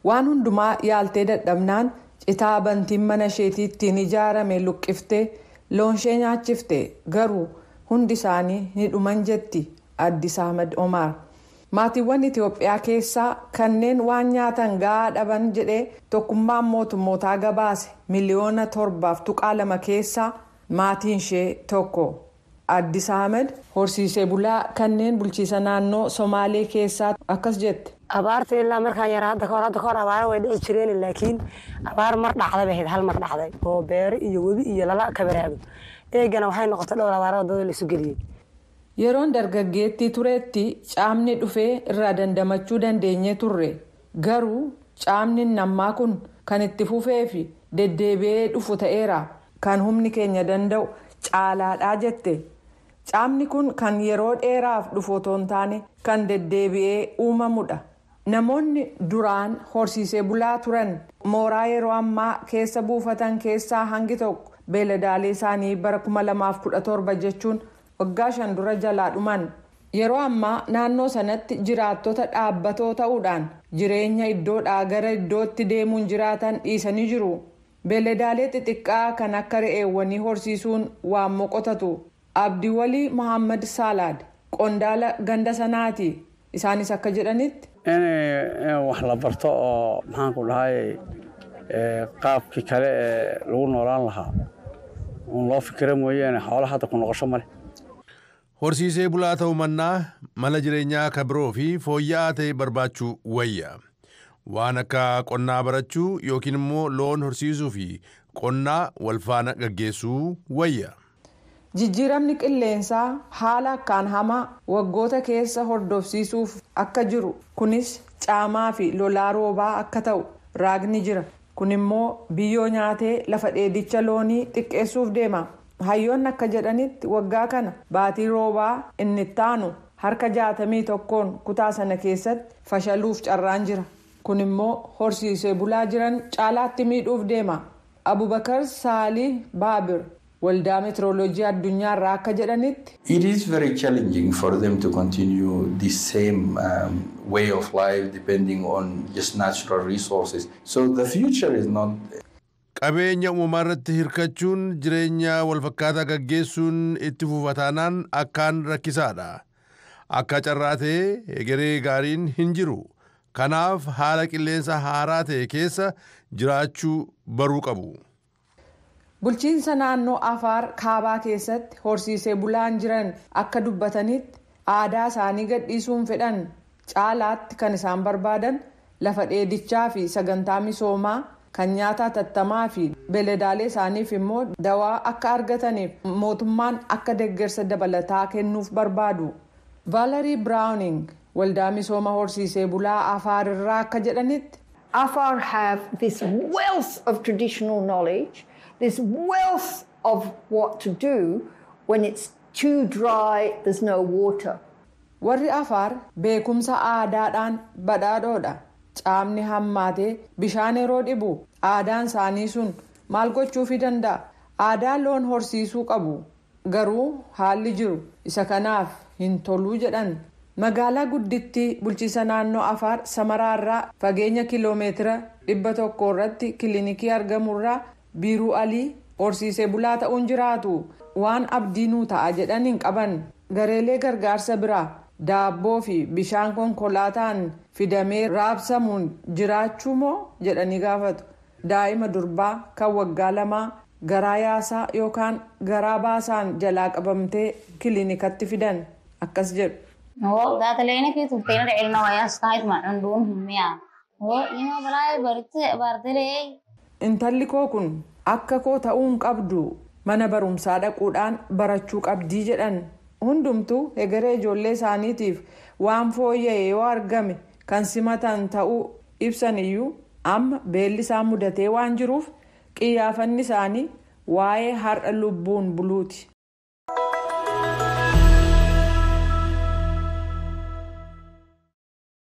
waan hundumaa yaaltee dadhabnaan citaa bantiin mana isheetii ittiin ijaarame luqqiftee loonshee nyaachifte garuu hundi isaanii ni dhuman jetti Addis Ahmed Omar. Maatiiwwan Itoophiyaa keessaa kanneen waan nyaatan gahaa dhaban jedhee tokkummaan mootummootaa gabaase miliyoona 7.2 keessaa maatiin ishee tokko. Addis Ahmed horsiisee bulaa kanneen bulchiisa naannoo Somaalee keessaa akkas jette. abaarta ilaa markaan yar hadda kahor abaar way dhici jireen laakiin abaar mar dhacday bay hal mar dhacday oo beer iyo webi iyo lala ka baraago eegana waxay noqotay dhowr abaar wadada la isu geliyay. Yeroon dargaggeettii tureetti caamni dhufee irraa dandamachuu dandeenye turre garuu caamni nammaa kun kan itti fufee fi deddeebi'ee dhufu ta'eera kan humni keenya danda'u caalaadhaa jette. Caamni kun kan yeroo dheeraaf dhufu otoo hin taane kan deddeebi'ee uumamudha. Namoonni duraan horsiisee bulaa turan mooraa yeroo ammaa keessa buufatan keessaa hangi tokko beeladaalee isaanii bara 2017 jechuun waggaa 5 dura jalaa dhuman. Yeroo ammaa naannoo sanatti jiraattota dhaabbatoo ta'uudhaan jireenya iddoodhaa gara iddootti deemuun jiraatan dhiisanii jiru. Beeladaalee xixiqqaa kan akka re'eewwanii horsiisuun waan moqotatu. Abdiwalii Muhammad Salaad qondaala ganda sanaati. Isaanis akka jedhanitti wax la barto oo maxaan ku dhahay qaabkii kale lagu noolaan lahaa loo fikira mooyaane xoolaha hadda ku noqosho male. Horsiisee bulaa ta'uu mannaa mala jireenyaa kabiroo fi fooyya'aa ta'e barbaachuu wayya. Waan akka qonnaa barachuu yookiin immoo loon horsiisuu fi qonnaa walfaana gaggeessuu wayya. Jijjiiramni qilleensaa haala akkaan hamaa waggoota keessa hordofsiisuuf akka jiru kunis caamaa fi lolaa roobaa akka ta'u raagni jira. Kun immoo biyyoo nyaatee lafa dheedicha loonii xiqqeessuuf deema. Hayyoonni akka jedhanitti waggaa kana baatii roobaa inni taanu harka 61 kutaa sana keessatti fashaluuf carraan jira. Kun immoo horsiisee bulaa jiran caalaatti miidhuuf deema. Abubakar Saalih Baabir waldaa meteoroloojii addunyaa irraa akka jedhanitti. It is very challenging for them to continue the same way of life depending on just natural resources. So the future is not. Qabeenya uumamaa irratti hirkachuun jireenya walfakkaataa gaggeessuun itti fufataanaan akkaan rakkisaadha. Akka carraa ta'e egeree gaariin hin jiru. Kanaaf haala qilleensa haaraa ta'e keessa jiraachuu baruu qabu. Bulchiinsa naannoo Afaar kaabaa keessatti horsiisee bulaan jiran akka dubbatanitti aadaa isaanii gadhiisuun fedhan caalaatti kan isaan barbaadan lafa dheedichaa fi sagantaa misoomaa kan nyaata tattamaa fi beeladaalee isaaniif immoo dawaa akka argataniif mootummaan akka deeggarsa dabalataa kennuuf barbaadu. Valerie Browning waldaa misooma horsiisee bulaa Afaar irraa akka jedhanitti. Afar have this wealth of traditional knowledge. This wealth of what to do when it's too dry, there's no water. Warri Afaar beekumsa aadaadhaan badhaadhoodha. Caamni hammaatee bishaan yeroo dhibu aadaan isaanii sun maal gochuufii danda'a? Aadaa loon horsiisuu qabu. Garuu haalli jiru isa kanaaf hin toluu jedhan. Magaalaa guddittii bulchiisa naannoo Afaar Samaraarraa fageenya kiloomeetira 100 irratti kilinikii argamurraa Biiruu Alii horsiisee bulaa ta'uun jiraatu waan abdiinuu ta'a jedhaniin qaban. Gareelee gargaarsa biraa daabboo fi bishaan konkolaataan fidamee raabsamuun jiraachuu moo jedhanii gaafatu. Daa'ima durbaa kan waggaa 2 garaa yaasaa yookaan garaa baasaan jalaa qabamtee kilinikatti fidan akkas jedhu. Intalli koo kun akka koo ta'uun qabdu mana barumsaa dhaquudhaan barachuu qabdii jedhan. Hundumtuu egeree ijoollee isaaniitiif waan fooyya'e yoo argame kan simatan ta'uu ibsan iyyuu amma beelli isaan mudatee waan jiruuf qiyyaafanni isaanii waa'ee har'a lubbuun buluuti.